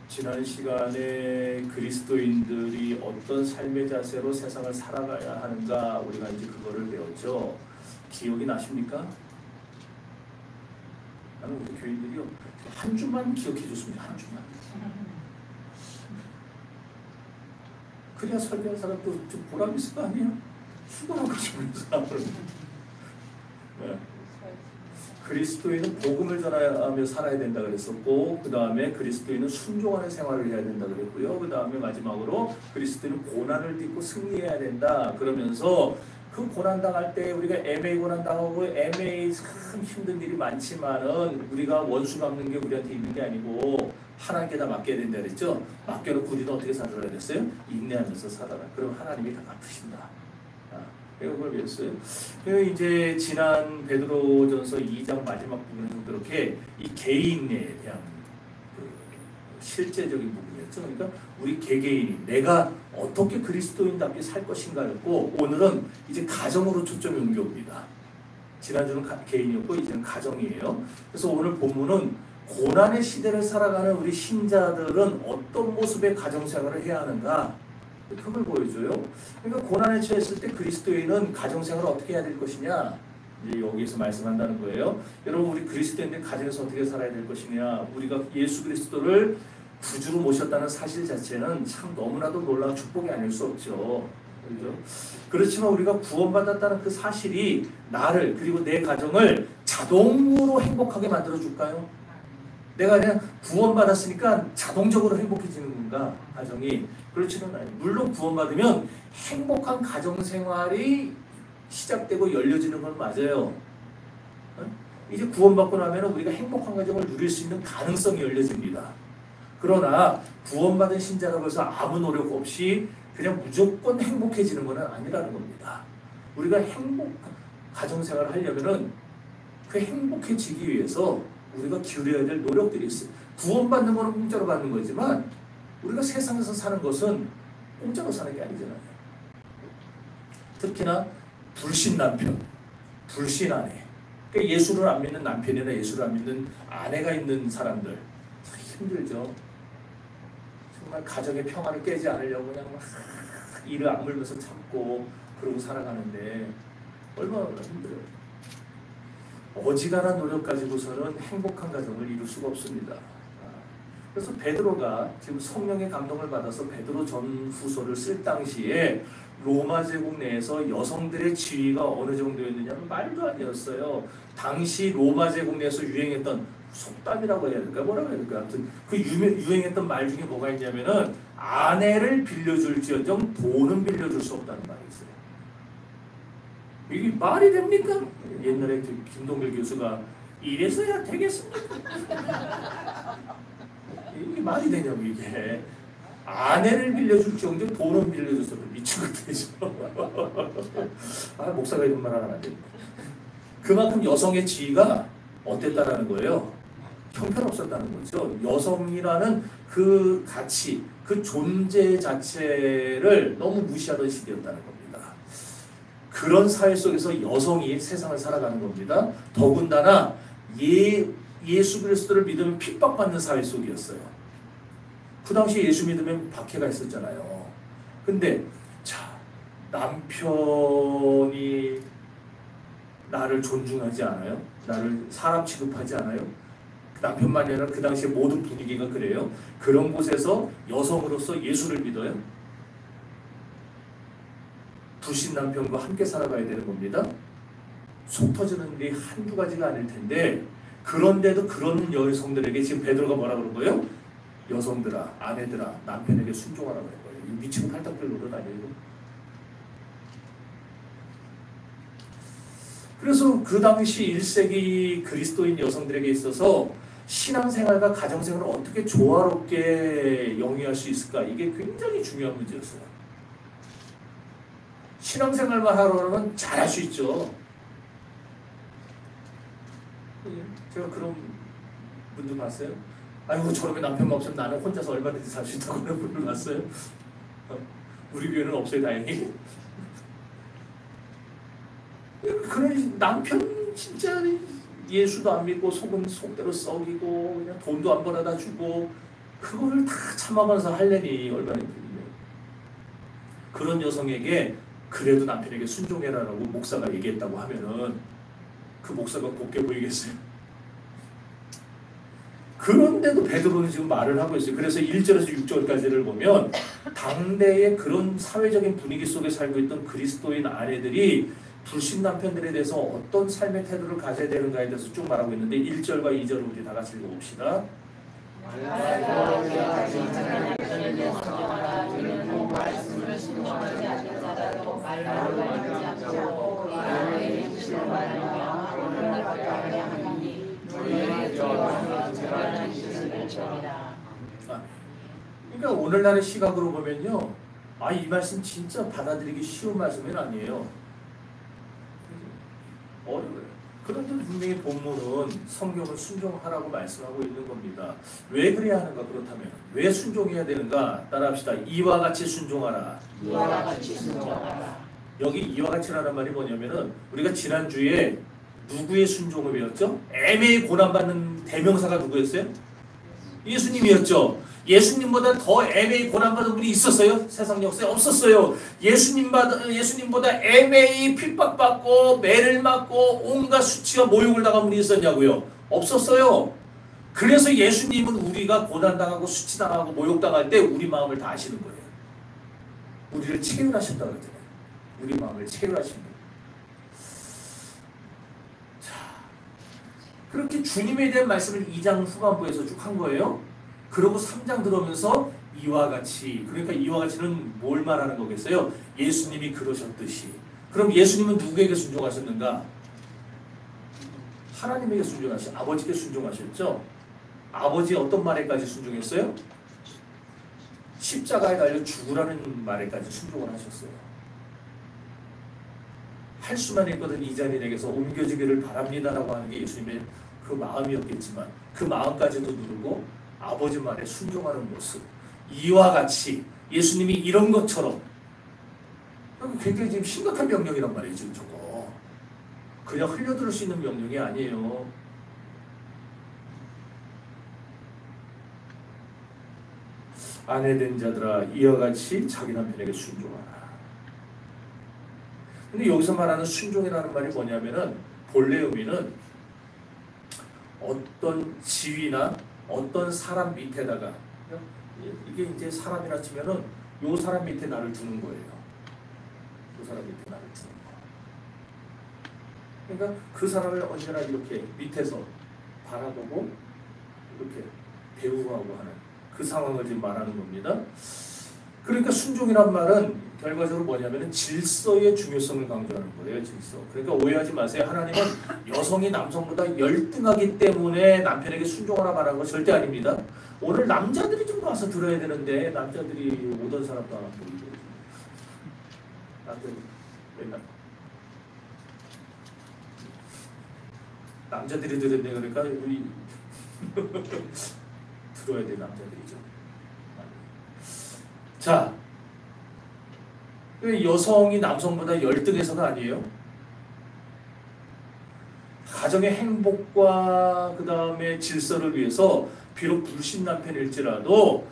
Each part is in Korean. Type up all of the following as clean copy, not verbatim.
지난 시간에 그리스도인들이 어떤 삶의 자세로 세상을 살아가야 하는가 우리가 이제 그거를 배웠죠. 기억이 나십니까? 나는 우리 교인들이요 한 주만 기억해 줬습니다. 한 주만. 그래야 설교할 사람도 좀 보람 있을 거 아니에요? 수고하고 싶은 사람을. 네. 그리스도인은 복음을 전하며 살아야 된다 그랬었고, 그 다음에 그리스도인은 순종하는 생활을 해야 된다 그랬고요. 그 다음에 마지막으로 그리스도인은 고난을 딛고 승리해야 된다 그러면서 그 고난 당할 때 우리가 애매히 고난 당하고 애매히 참 힘든 일이 많지만은 우리가 원수 갚는 게 우리한테 있는 게 아니고 하나님께 다 맡겨야 된다 그랬죠. 맡겨놓고 우리는 어떻게 살아야 됐어요? 인내하면서 살아라. 그럼 하나님이 다 갚으신다. 그걸 배웠어요. 이제 지난 베드로전서 2장 마지막 부분에서 그렇게 이 개인에 대한 그 실제적인 부분이었죠. 그러니까 우리 개개인이 내가 어떻게 그리스도인답게 살 것인가였고, 오늘은 이제 가정으로 초점이 옮겨옵니다. 지난주는 개인이었고 이제는 가정이에요. 그래서 오늘 본문은 고난의 시대를 살아가는 우리 신자들은 어떤 모습의 가정생활을 해야 하는가, 그걸 보여줘요. 그러니까 고난에 처했을 때 그리스도인은 가정생활을 어떻게 해야 될 것이냐, 이제 여기서 말씀한다는 거예요. 여러분, 우리 그리스도인들 가정에서 어떻게 살아야 될 것이냐, 우리가 예수 그리스도를 구주로 모셨다는 사실 자체는 참 너무나도 놀라운 축복이 아닐 수 없죠. 그렇죠? 그렇지만 우리가 구원받았다는 그 사실이 나를 그리고 내 가정을 자동으로 행복하게 만들어 줄까요? 내가 그냥 구원받았으니까 자동적으로 행복해지는 건가? 가정이 그렇지는 않아요. 물론 구원받으면 행복한 가정생활이 시작되고 열려지는 건 맞아요. 이제 구원받고 나면 우리가 행복한 가정을 누릴 수 있는 가능성이 열려집니다. 그러나 구원받은 신자가 벌써 아무 노력 없이 그냥 무조건 행복해지는 건 아니라는 겁니다. 우리가 행복한 가정생활을 하려면 그 행복해지기 위해서 우리가 기울여야 될 노력들이 있어요. 구원받는 거는 공짜로 받는 거지만 우리가 세상에서 사는 것은 공짜로 사는 게 아니잖아요. 특히나 불신 남편, 불신 아내, 그러니까 예수를 안 믿는 남편이나 예수를 안 믿는 아내가 있는 사람들 힘들죠. 정말 가정의 평화를 깨지 않으려고 그냥 막 이를 악물면서 참고 그러고 살아가는데 얼마나 힘들어요. 어지간한 노력 가지고서는 행복한 가정을 이룰 수가 없습니다. 그래서 베드로가 지금 성령의 감동을 받아서 베드로 전후서를 쓸 당시에 로마 제국 내에서 여성들의 지위가 어느 정도였느냐면 말도 아니었어요. 당시 로마 제국 내에서 유행했던 속담이라고 해야 될까? 뭐라고 해야 될까? 아무튼 그 유행했던 말 중에 뭐가 있냐면은 아내를 빌려줄지언정 돈은 빌려줄 수 없다는 말이 있어요. 이게 말이 됩니까? 옛날에 김동길 교수가 이래서야 되겠습니까? 이게 말이 되냐고. 이게 아내를 빌려줄지언정 돈은 빌려줄 수 없다. 미친 것들이죠. 목사가 이런 말 하면 안 됩니다. 그만큼 여성의 지위가 어땠다라는 거예요? 형편없었다는 거죠. 여성이라는 그 가치, 그 존재 자체를 너무 무시하던 시대였다는 겁니다. 그런 사회 속에서 여성이 세상을 살아가는 겁니다. 더군다나 예수 그리스도를 믿으면 핍박받는 사회 속이었어요. 그 당시에 예수 믿으면 박해가 있었잖아요. 근데 자, 남편이 나를 존중하지 않아요? 나를 사람 취급하지 않아요? 남편만이 아니라 그 당시에 모든 분위기가 그래요. 그런 곳에서 여성으로서 예수를 믿어요? 불신 남편과 함께 살아가야 되는 겁니다. 속 터지는 일이 한두 가지가 아닐 텐데, 그런데도 그런 여성들에게 지금 베드로가 뭐라 그런 거예요? 여성들아, 아내들아, 남편에게 순종하라고 한 거예요. 이 미치고 팔딱들 노릇 아니에요? 그래서 그 당시 1세기 그리스도인 여성들에게 있어서 신앙생활과 가정생활을 어떻게 조화롭게 영위할 수 있을까? 이게 굉장히 중요한 문제였어요. 신앙생활만 하려면 잘할 수 있죠. 제가 그런 분들 봤어요. 아이고, 저놈의 남편만 없으면 나는 혼자서 얼마든지 살 수 있다고 그런 분들 봤어요. 우리 교회는 없어요, 다행히. 그런 남편 진짜 예수도 안 믿고 속대로 썩이고 그냥 돈도 안 벌어다 주고 그거를 다 참아가면서 할려니 얼마나 힘들겠냐. 그런 여성에게 그래도 남편에게 순종해라라고 목사가 얘기했다고 하면은 그 목사가 곱게 보이겠어요? 그런데도 베드로는 지금 말을 하고 있어요. 그래서 1절에서 6절까지를 보면 당대의 그런 사회적인 분위기 속에 살고 있던 그리스도인 아내들이 불신 남편들에 대해서 어떤 삶의 태도를 가져야 되는가에 대해서 쭉 말하고 있는데 1절과 2절을 우리 다 같이 읽어봅시다. 그러니까 오늘날의 시각으로 보면요, 이 말씀 진짜 받아들이기 쉬운 말씀은 아니에요. 어려워요. 그런데 분명히 본문은 성경을 순종하라고 말씀하고 있는 겁니다. 왜 그래야 하는가? 그렇다면 왜 순종해야 되는가? 따라합시다. 이와 같이 순종하라. 이와 같이 순종하라. 여기 이와 같이라는 말이 뭐냐면은 우리가 지난주에 누구의 순종을 배웠죠? 애매히 고난받는 대명사가 누구였어요? 예수님이었죠. 예수님보다 더 애매히 고난받은 분이 있었어요? 세상 역사에 없었어요. 예수님보다 애매히 핍박받고 매를 맞고 온갖 수치와 모욕을 당한 분이 있었냐고요? 없었어요. 그래서 예수님은 우리가 고난당하고 수치당하고 모욕당할 때 우리 마음을 다 아시는 거예요. 우리를 체휼하신다고 그러잖아요. 우리 마음을 체휼하신 거예요. 자, 그렇게 주님에 대한 말씀을 2장 후반부에서 쭉 한 거예요. 그리고 3장 들어오면서 이와 같이, 그러니까 이와 같이는 뭘 말하는 거겠어요? 예수님이 그러셨듯이. 그럼 예수님은 누구에게 순종하셨는가? 하나님에게 순종하셨죠. 아버지께 순종하셨죠. 아버지 어떤 말에까지 순종했어요? 십자가에 달려 죽으라는 말에까지 순종을 하셨어요. 할 수만 있거든 이 자리 내게서 옮겨지기를 바랍니다라고 하는 게 예수님의 그 마음이었겠지만 그 마음까지도 누르고 아버지 말에 순종하는 모습, 이와 같이 예수님이 이런 것처럼, 굉장히 지금 심각한 명령이란 말이에요. 지금 저거 그냥 흘려들을 수 있는 명령이 아니에요. 아내된 자들아 이와 같이 자기 남편에게 순종하라. 근데 여기서 말하는 순종이라는 말이 뭐냐면은 본래 의미는 어떤 지위나 어떤 사람 밑에다가, 이게 이제 사람이라 치면은 요 사람 밑에 나를 두는 거예요. 요 사람 밑에 나를 두는 거. 그러니까 그 사람을 언제나 이렇게 밑에서 바라보고 이렇게 배우하고 하는 그 상황을 지금 말하는 겁니다. 그러니까 순종이란 말은 결과적으로 뭐냐면은 질서의 중요성을 강조하는 거예요. 질서. 그러니까 오해하지 마세요. 하나님은 여성이 남성보다 열등하기 때문에 남편에게 순종하라 말하는 건 절대 아닙니다. 오늘 남자들이 좀 와서 들어야 되는데 남자들이 오던 사람도 안 보이고 남자들이 들었네. 그러니까 우리 들어야 될 남자들이죠. 자, 여성이 남성보다 열등해서가 아니에요. 가정의 행복과 그 다음에 질서를 위해서 비록 불신 남편일지라도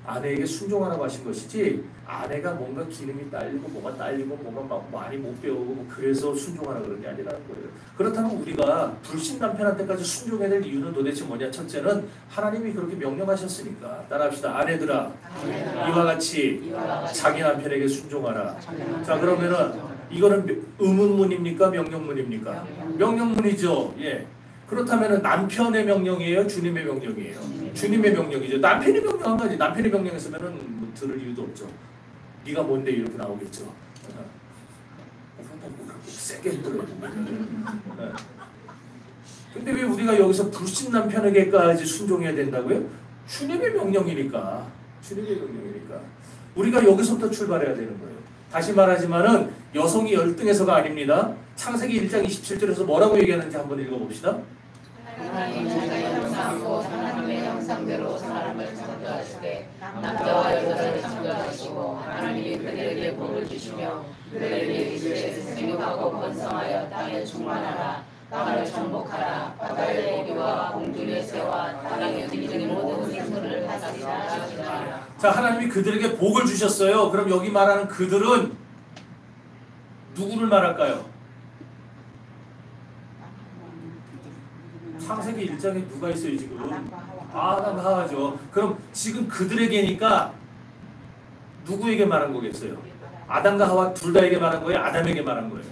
아내에게 순종하라고 하신 것이지, 아내가 뭔가 기능이 딸리고 뭐가 딸리고 뭐가 막 많이 못 배우고 뭐 그래서 순종하라고 그런 게 아니라는 거예요. 그렇다면 우리가 불신 남편한테까지 순종해야 될 이유는 도대체 뭐냐? 첫째는 하나님이 그렇게 명령하셨으니까. 따라합시다. 아내들아 이와 같이 자기 남편에게 순종하라. 자, 그러면은 이거는 의문문입니까? 명령문입니까? 명령문이죠. 예. 그렇다면 남편의 명령이에요? 주님의 명령이에요? 주님의 명령이죠. 남편이 명령한 거지. 남편이 명령했으면 뭐 들을 이유도 없죠. 네가 뭔데 이렇게 나오겠죠. 세게 힘들어요. 근데 왜 우리가 여기서 불신 남편에게까지 순종해야 된다고요? 주님의 명령이니까. 주님의 명령이니까. 우리가 여기서부터 출발해야 되는 거예요. 다시 말하지만은 여성이 열등해서가 아닙니다. 창세기 1장 27절에서 뭐라고 얘기하는지 한번 읽어봅시다. 하나님의 형상하고 하나님의 형상대로 사람을 창조하시되 남자와 여자를 창조하시고 하나님이 그들에게 복을 주시며 그들에게 이르시되 생육하고 번성하여 땅에 충만하라 땅을 정복하라. 바다의 고기와 공중의 새와 땅에 움직이는 모든 생물을 다스리라. 자, 하나님이 그들에게 복을 주셨어요. 그럼 여기 말하는 그들은 누구를 말할까요? 창세기 1장에 누가 있어요 지금? 아담과 하와죠. 그럼 지금 그들에게니까 누구에게 말한 거겠어요? 아담과 하와 둘 다에게 말한 거예요? 아담에게 말한 거예요?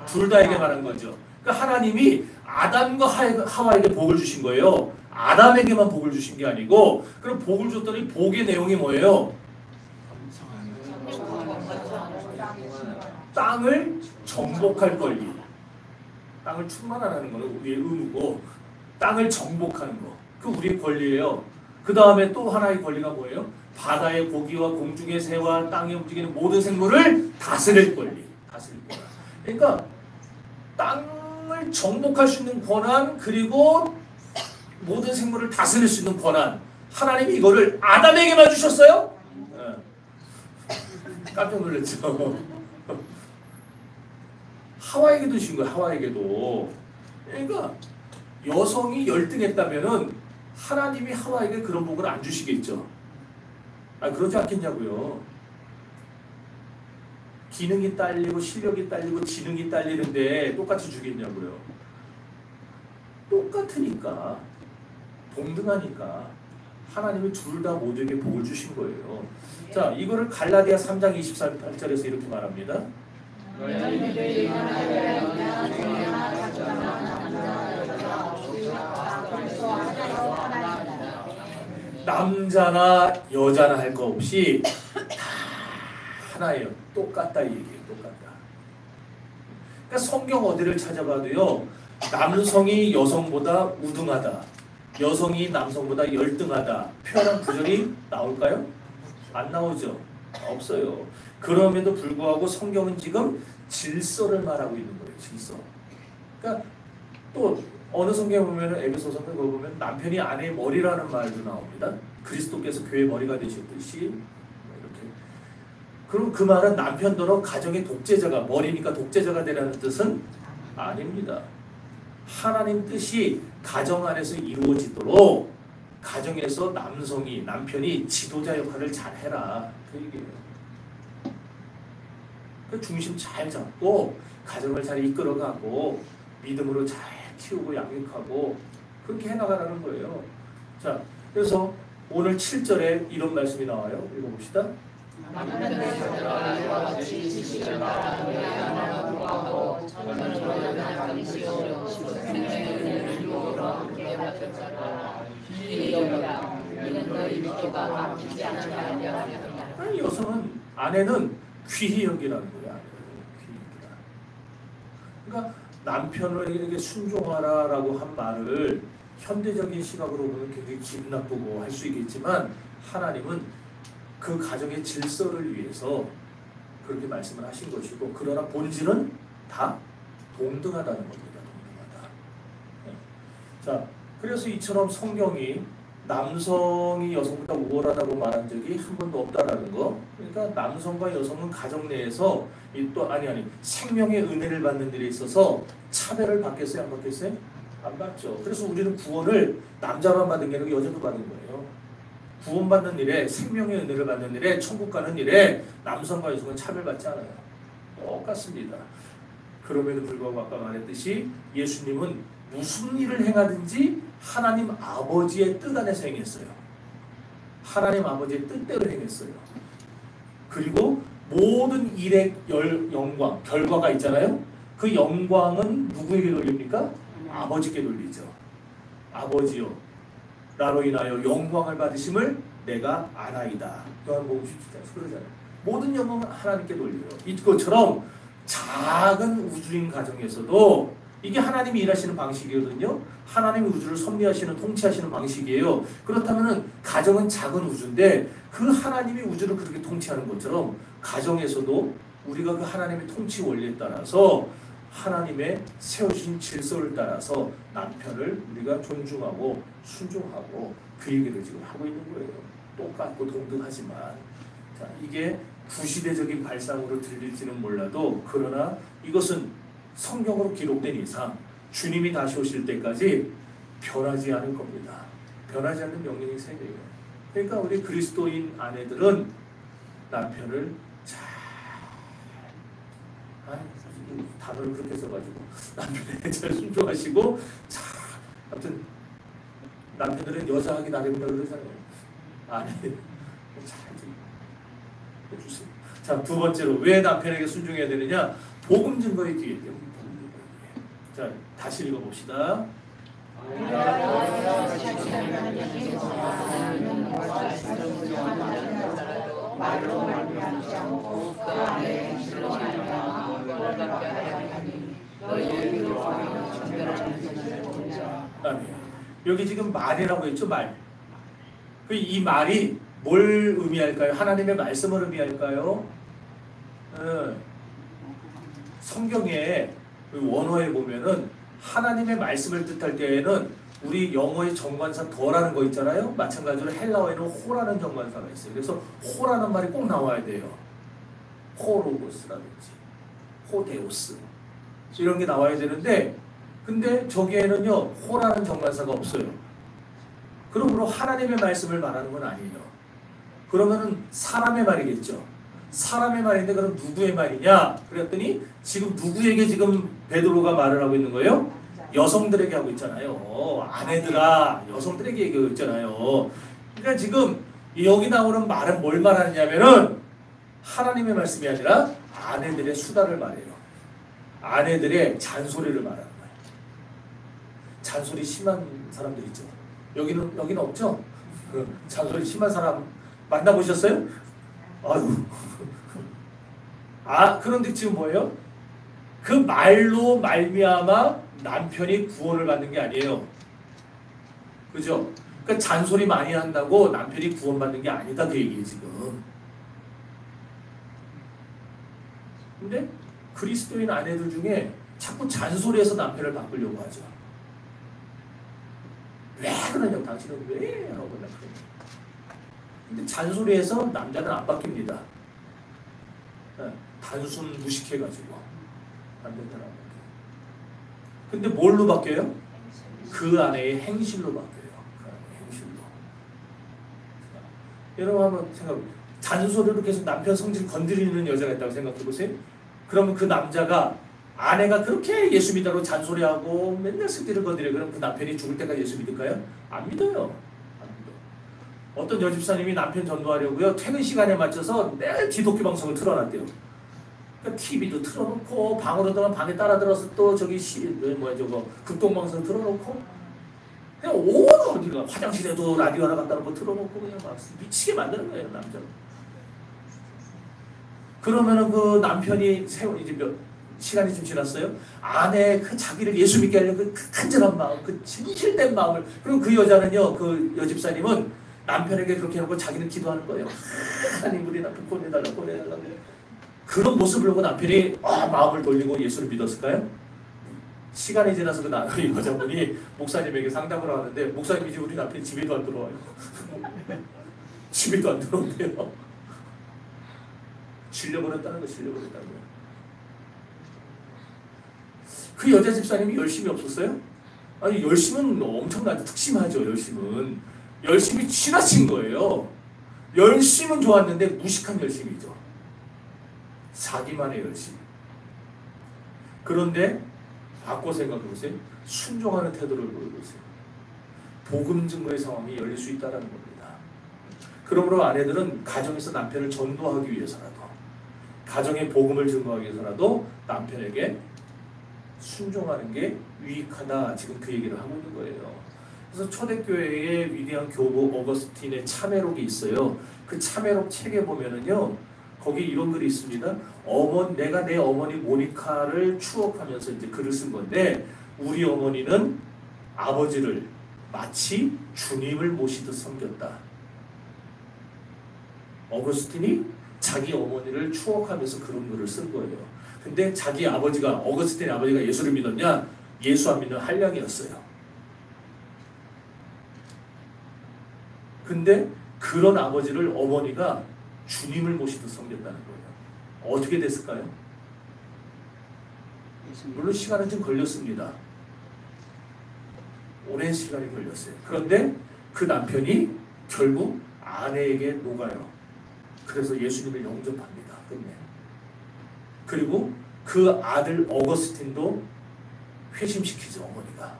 둘 다에게 말한 거죠. 그러니까 하나님이 아담과 하와에게 복을 주신 거예요. 아담에게만 복을 주신 게 아니고, 그럼 복을 줬더니 복의 내용이 뭐예요? 땅을 정복할 권리. 땅을 충만하라는 거는 우리의 의무고, 땅을 정복하는 거. 그 우리의 권리예요. 그 다음에 또 하나의 권리가 뭐예요? 바다의 고기와 공중의 새와 땅에 움직이는 모든 생물을 다스릴 권리. 다스릴 권한. 그러니까 땅을 정복할 수 있는 권한, 그리고 모든 생물을 다스릴 수 있는 권한. 하나님이 이거를 아담에게만 주셨어요? 네. 깜짝 놀랐죠. 하와에게도 주신 거예요. 하와에게도. 그러니까 여성이 열등했다면은 하나님이 하와에게 그런 복을 안 주시겠죠. 그러지 않겠냐고요. 기능이 딸리고 실력이 딸리고 지능이 딸리는데 똑같이 주겠냐고요. 똑같으니까, 동등하니까 하나님이 둘 다 모두에게 복을 주신 거예요. 자, 이거를 갈라디아 3장 28절에서 이렇게 말합니다. 남자나 여자나 할 거 없이 다 하나예요. 똑같다 이 얘기예요. 똑같다. 그러니까 성경 어디를 찾아봐도요, 남성이 여성보다 우등하다, 여성이 남성보다 열등하다 표현한 구절이 나올까요? 안 나오죠. 없어요. 그럼에도 불구하고 성경은 지금 질서를 말하고 있는 거예요. 질서. 그러니까 또 어느 성경에 보면, 에베소서 보면 남편이 아내의 머리라는 말도 나옵니다. 그리스도께서 교회의 머리가 되셨듯이 이렇게. 그럼 그 말은 남편더러 가정의 독재자가, 머리니까 독재자가 되라는 뜻은 아닙니다. 하나님 뜻이 가정 안에서 이루어지도록 가정에서 남편이 지도자 역할을 잘 해라. 그 얘기예요. 그 중심 잘 잡고 가정을 잘 이끌어가고 믿음으로 잘 키우고 양육하고 그렇게 해나가라는 거예요. 자, 그래서 오늘 7절에 이런 말씀이 나와요. 읽어봅시다. 아니, 아내는 귀히 여기라는 거야. 그러니까 남편에게 순종하라라고 한 말을 현대적인 시각으로 보면 굉장히 기분 나쁘고 할 수 있겠지만, 하나님은 그 가정의 질서를 위해서 그렇게 말씀을 하신 것이고, 그러나 본질은 다 동등하다는 겁니다. 동등하다. 네. 자, 그래서 이처럼 성경이 남성이 여성보다 우월하다고 말한 적이 한 번도 없다라는 거. 그러니까 남성과 여성은 가정 내에서 생명의 은혜를 받는 일에 있어서 차별을 받겠어요? 안 받겠어요? 안 받죠. 그래서 우리는 구원을 남자만 받은 게 아니고 여자도 받은 거예요. 구원받는 일에, 생명의 은혜를 받는 일에, 천국 가는 일에 남성과 여성은 차별받지 않아요. 똑같습니다. 그럼에도 불구하고 아까 말했듯이 예수님은 무슨 일을 행하든지 하나님 아버지의 뜻 안에서 행했어요. 하나님 아버지의 뜻대로 행했어요. 그리고 모든 일의 영광, 결과가 있잖아요. 그 영광은 누구에게 돌립니까? 아버지께 돌리죠. 아버지요, 나로 인하여 영광을 받으심을 내가 아나이다. 요한복음 17장 그러잖아요. 모든 영광은 하나님께 돌려요. 이것처럼 작은 우주인 가정에서도 이게 하나님이 일하시는 방식이거든요. 하나님이 우주를 섭리하시는, 통치하시는 방식이에요. 그렇다면 가정은 작은 우주인데 그 하나님이 우주를 그렇게 통치하는 것처럼 가정에서도 우리가 그 하나님의 통치 원리에 따라서 하나님의 세우신 질서를 따라서 남편을 우리가 존중하고 순종하고 그 얘기를 지금 하고 있는 거예요. 똑같고 동등하지만. 자, 이게 구시대적인 발상으로 들릴지는 몰라도, 그러나 이것은 성경으로 기록된 이상 주님이 다시 오실 때까지 변하지 않을 겁니다. 변하지 않는 명령이 생겨요. 그러니까 우리 그리스도인 아내들은 남편을 잘, 단어를 그렇게 써가지고 남편에게 잘 순종하시고, 잘, 아무튼 남편들은 여자하기 나름이라고 그러잖아요. 아내들 잘 해주세요. 자, 두 번째로 왜 남편에게 순종해야 되느냐? 복음 증거의 기회 때문에. 자, 다시 읽어봅시다. 여기 지금 말이라고 했죠, 말. 이 말이 뭘 의미할까요? 하나님의 말씀을 의미할까요? 성경에 원어에 보면은 하나님의 말씀을 뜻할 때에는 우리 영어의 정관사 더라는 거 있잖아요. 마찬가지로 헬라어에는 호라는 정관사가 있어요. 그래서 호라는 말이 꼭 나와야 돼요. 호로고스라든지 호데오스 이런 게 나와야 되는데, 근데 저기에는요 호라는 정관사가 없어요. 그러므로 하나님의 말씀을 말하는 건 아니에요. 그러면은 사람의 말이겠죠. 사람의 말인데 그럼 누구의 말이냐? 그랬더니 지금 누구에게 지금 베드로가 말을 하고 있는 거예요? 여성들에게 하고 있잖아요. 아내들아, 여성들에게 얘기하고 있잖아요. 그러니까 지금 여기 나오는 말은 뭘 말하느냐면은 하나님의 말씀이 아니라 아내들의 수다를 말해요. 아내들의 잔소리를 말하는 거예요. 잔소리 심한 사람들 있죠. 여기는 없죠? 잔소리 심한 사람 만나보셨어요? 아유. 그런데 지금 뭐예요? 그 말로 말미암아 남편이 구원을 받는 게 아니에요. 그죠? 그러니까 잔소리 많이 한다고 남편이 구원받는 게 아니다, 그 얘기예요, 지금. 근데 그리스도인 아내들 중에 자꾸 잔소리해서 남편을 바꾸려고 하죠. 왜 그러냐고, 당신은 왜? 하고 그러냐. 근데 잔소리해서 남자는 안 바뀝니다. 단순 무식해가지고 남자는 안 바뀌어요. 근데 뭘로 바뀌어요? 그 아내의 행실로 바뀌어요. 그 아내의 행실로. 여러분 한번 생각해보세요. 잔소리로 계속 남편 성질 건드리는 여자가 있다고 생각해보세요. 그러면 그 남자가, 아내가 그렇게 예수 믿다고 잔소리하고 맨날 승질을 건드려요. 그럼 그 남편이 죽을 때까지 예수 믿을까요? 안 믿어요. 안 믿어. 어떤 여집사님이 남편 전도하려고요, 퇴근 시간에 맞춰서 매일 기독교 방송을 틀어놨대요. 그러니까 TV도 틀어놓고, 방으로 들어가면 방에 따라 들어서 또 저기 극동방송 틀어놓고, 그냥 오늘 어디가 화장실에도 라디오 하나 갖다 놓고 틀어놓고 그냥 막 미치게 만드는 거예요, 남자는. 그러면은 그 남편이 이제 시간이 좀 지났어요. 아내 그 자기를 예수 믿게 하려는 그 간절한 마음, 그 진실된 마음을, 그리고 그 여자는요, 그 여집사님은 남편에게 그렇게 해놓고 자기는 기도하는 거예요. 하나님 우리 남편 보내달라고. 그런 모습을 보고 남편이 마음을 돌리고 예수를 믿었을까요? 시간이 지나서 그 여자분이 목사님에게 상담을 하는데, 목사님이 이제 우리 남편이 집에도 안 들어와요. 집에도 안 들어온대요. 질려버렸다는 거예요. 그 여자 집사님이 열심이 없었어요? 아니, 열심은 엄청나게 특심하죠. 열심이 지나친 거예요. 열심은 좋았는데 무식한 열심이죠. 자기만의 열심. 그런데 바꿔 생각해보세요. 순종하는 태도를 보여보세요. 복음 증거의 상황이 열릴 수 있다는 겁니다. 그러므로 아내들은 가정에서 남편을 전도하기 위해서라도, 가정의 복음을 증거하기 위해서라도 남편에게 순종하는 게 유익하다, 지금 그 얘기를 하고 있는 거예요. 그래서 초대교회의 위대한 교부 어거스틴의 참회록이 있어요. 그 참회록 책에 보면은요, 거기 이런 글이 있습니다. 내가 내 어머니 모니카를 추억하면서 이제 글을 쓴 건데, 우리 어머니는 아버지를 마치 주님을 모시듯 섬겼다. 어거스틴이 자기 어머니를 추억하면서 그런 글을 쓴 거예요. 근데 어거스틴의 아버지가 예수를 믿었냐? 예수 안 믿는 한량이었어요. 근데 그런 아버지를 어머니가 주님을 모시듯 섬겼다는 거예요. 어떻게 됐을까요? 물론 시간은 좀 걸렸습니다. 오랜 시간이 걸렸어요. 그런데 그 남편이 결국 아내에게 녹아요. 그래서 예수님을 영접합니다. 끝내. 그리고 그 아들 어거스틴도 회심시키죠, 어머니가.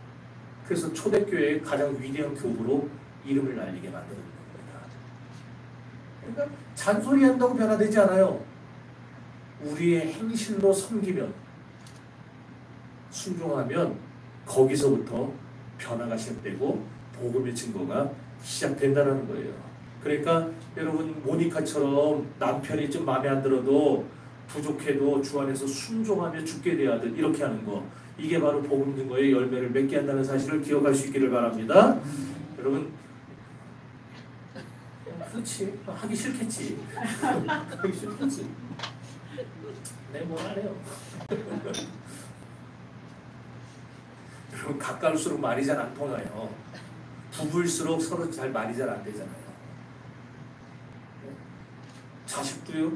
그래서 초대교회의 가장 위대한 교부로 이름을 날리게 만드는 겁니다. 그러니까 잔소리한다고 변화되지 않아요. 우리의 행실로 섬기면, 순종하면 거기서부터 변화가 시작되고 복음의 증거가 시작된다는 거예요. 그러니까 여러분 모니카처럼 남편이 좀 마음에 안 들어도 부족해도 주 안에서 순종하며 죽게 돼야 돼. 이렇게 하는 거. 이게 바로 복음 증거의 열매를 맺게 한다는 사실을 기억할 수 있기를 바랍니다. 여러분, 그렇지. 하기 싫겠지. 하기 싫겠지. 내 뭘 하래요. 여러분, 가까울수록 말이 잘 안 통해요. 부부일수록 서로 잘 말이 잘 안 되잖아요. 자식도요.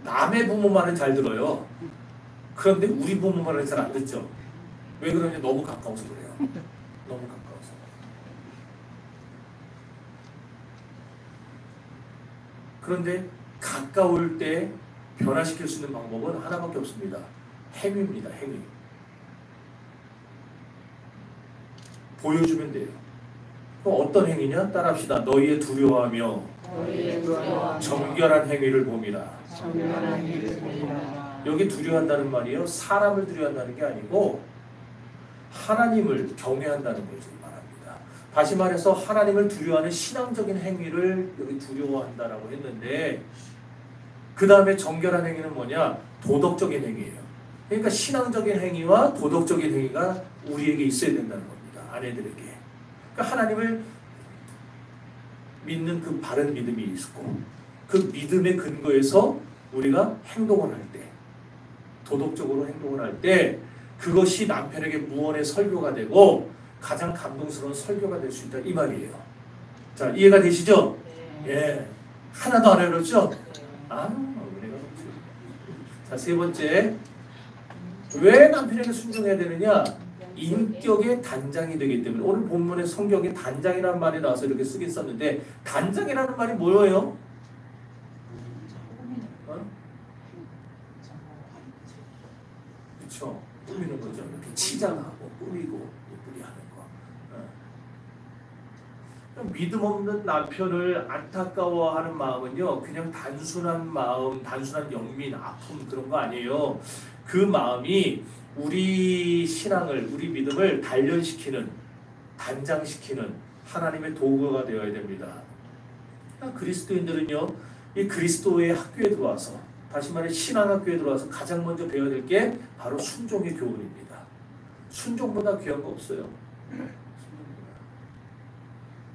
남의 부모 말은 잘 들어요. 그런데 우리 부모 말은 잘 안 듣죠. 왜 그러냐? 너무 가까워서 그래요. 너무 가까워서. 그런데 가까울 때 변화시킬 수 있는 방법은 하나밖에 없습니다. 행위입니다. 행위. 보여주면 돼요. 그럼 어떤 행위냐? 따라합시다. 너희의 두려워하며 정결한 행위를 봄이라. 여기 두려워한다는 말이요, 사람을 두려워한다는 게 아니고 하나님을 경외한다는 것을 말합니다. 다시 말해서 하나님을 두려워하는 신앙적인 행위를 여기 두려워한다라고 했는데, 그 다음에 정결한 행위는 뭐냐? 도덕적인 행위예요. 그러니까 신앙적인 행위와 도덕적인 행위가 우리에게 있어야 된다는 겁니다. 아내들에게. 그러니까 하나님을 믿는 그 바른 믿음이 있고, 그 믿음의 근거에서 우리가 행동을 할 때, 도덕적으로 행동을 할 때 그것이 남편에게 무언의 설교가 되고 가장 감동스러운 설교가 될 수 있다, 이 말이에요. 자, 이해가 되시죠? 네. 예. 하나도 안 어렵죠? 아, 은혜가 없지. 자, 세 번째. 왜 남편에게 순종해야 되느냐? 인격의 단장이 되기 때문에. 오늘 본문의 성경에 단장이라는 말이 나와서 이렇게 쓰긴 썼는데, 단장이라는 말이 뭐예요? 그렇죠. 꾸미는 거죠. 이렇게 치장하고 꾸미고 예쁘게 하는 거. 믿음 없는 남편을 안타까워하는 마음은요, 그냥 단순한 마음, 단순한 영민, 아픔 그런 거 아니에요. 그 마음이 우리 신앙을, 우리 믿음을 단련시키는, 단장시키는 하나님의 도구가 되어야 됩니다. 그리스도인들은요, 이 그리스도의 학교에 들어와서, 다시 말해 신앙학교에 들어와서 가장 먼저 배워야 될 게 바로 순종의 교훈입니다. 순종보다 귀한 거 없어요.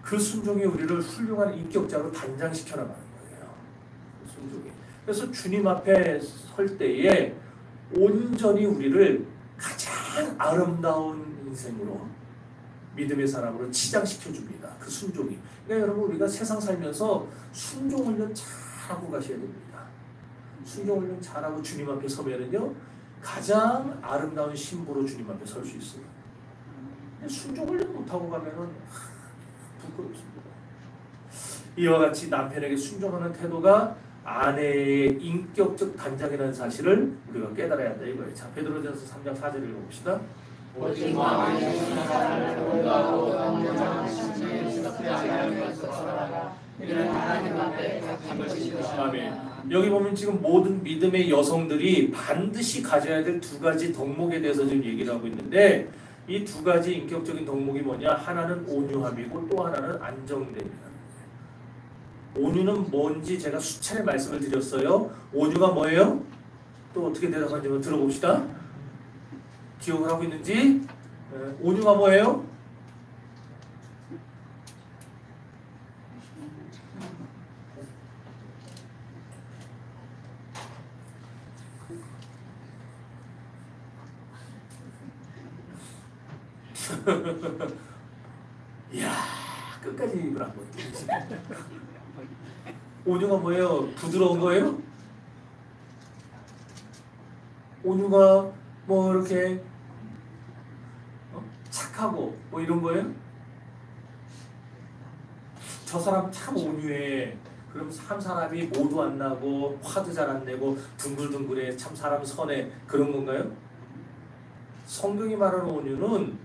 그 순종이 우리를 훌륭한 인격자로 단장시켜 나가는 거예요. 그 순종이. 그래서 주님 앞에 설 때에 온전히 우리를 가장 아름다운 인생으로, 믿음의 사람으로 치장시켜 줍니다. 그 순종이. 그러니까 여러분, 우리가 세상 살면서 순종 훈련 잘하고 가셔야 됩니다. 순종 훈련 잘하고 주님 앞에 서면은요, 가장 아름다운 신부로 주님 앞에 설 수 있어요. 순종 훈련 못하고 가면은 부끄럽습니다. 이와 같이 남편에게 순종하는 태도가 아내의 인격적 단장이라는 사실을 우리가 깨달아야 한다 이거예요. 자, 베드로전서 3장 4절을 읽어봅시다. 오직 마음에 있는 사람을 공부하고 경건한 신앙에 지속하지 않을 것을 바라라. 이는 하나님 앞에 값진 것이 아멘. 여기 보면 지금 모든 믿음의 여성들이 반드시 가져야 될 두 가지 덕목에 대해서 지금 얘기를 하고 있는데, 이 두 가지 인격적인 덕목이 뭐냐? 하나는 온유함이고 또 하나는 안정됨이라는 거예요. 온유는 뭔지 제가 수차례 말씀을 드렸어요. 온유가 뭐예요? 또 어떻게 대답하는지 한번 들어봅시다. 기억을 하고 있는지. 온유가 뭐예요? 이야, 끝까지 입을 안 벗기지. 온유가 뭐예요? 부드러운 거예요? 온유가 뭐 이렇게 착하고 뭐 이런 거예요? 저 사람 참 온유해. 그럼 참 사람이 모두 안 나고 화도 잘 안 내고 둥글둥글해. 참 사람 선해. 그런 건가요? 성경이 말하는 온유는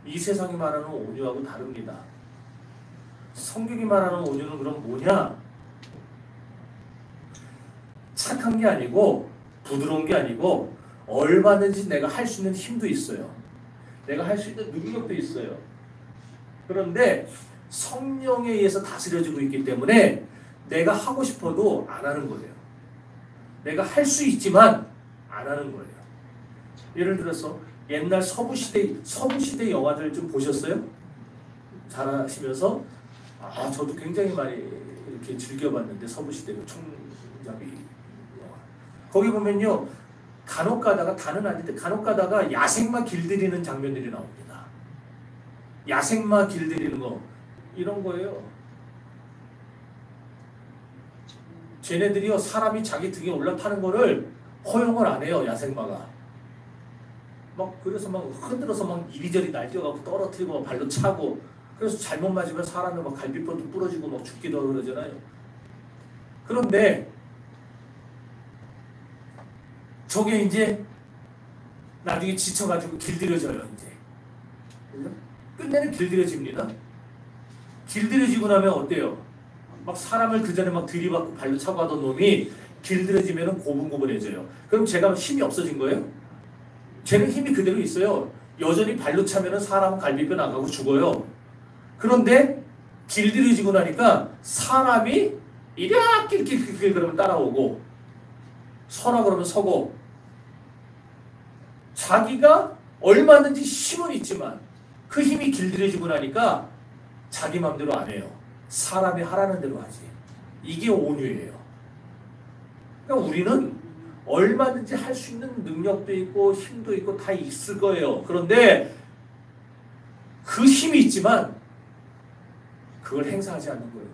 이 세상이 말하는 온유하고 다릅니다. 성경이 말하는 온유는 그럼 뭐냐? 착한 게 아니고 부드러운 게 아니고 얼마든지 내가 할 수 있는 힘도 있어요. 내가 할 수 있는 능력도 있어요. 그런데 성령에 의해서 다스려지고 있기 때문에 내가 하고 싶어도 안 하는 거예요. 내가 할 수 있지만 안 하는 거예요. 예를 들어서 옛날 서부시대 영화들 좀 보셨어요? 잘하시면서 저도 굉장히 많이 이렇게 즐겨봤는데 서부시대 총잡이 영화. 거기 보면요. 간혹 가다가 다는 아닌데 간혹 가다가 야생마 길들이는 장면들이 나옵니다. 야생마 길들이는 거 이런 거예요. 쟤네들이요 사람이 자기 등에 올라타는 거를 허용을 안 해요. 야생마가 막 그래서 막 흔들어서 막 이리저리 날뛰어가고 떨어뜨리고 발로 차고 그래서 잘못 맞으면 사람이 막 갈비뼈도 부러지고 막 죽기도 하고 그러잖아요. 그런데 저게 이제 나중에 지쳐가지고 길들여져요. 이제 끝내는 길들여집니다. 길들여지고 나면 어때요? 막 사람을 그 전에 막 들이받고 발로 차고 하던 놈이 길들여지면 고분고분해져요. 그럼 제가 힘이 없어진 거예요? 쟤는 힘이 그대로 있어요. 여전히 발로 차면 사람은 갈비뼈 나가고 죽어요. 그런데 길들여지고 나니까 사람이 이랴 낄낄낄낄 그러면 따라오고 서라 그러면 서고 자기가 얼마든지 힘은 있지만 그 힘이 길들여지고 나니까 자기 맘대로 안 해요. 사람이 하라는 대로 하지. 이게 온유예요. 그러니까 우리는 얼마든지 할 수 있는 능력도 있고 힘도 있고 다 있을 거예요. 그런데 그 힘이 있지만 그걸 행사하지 않는 거예요.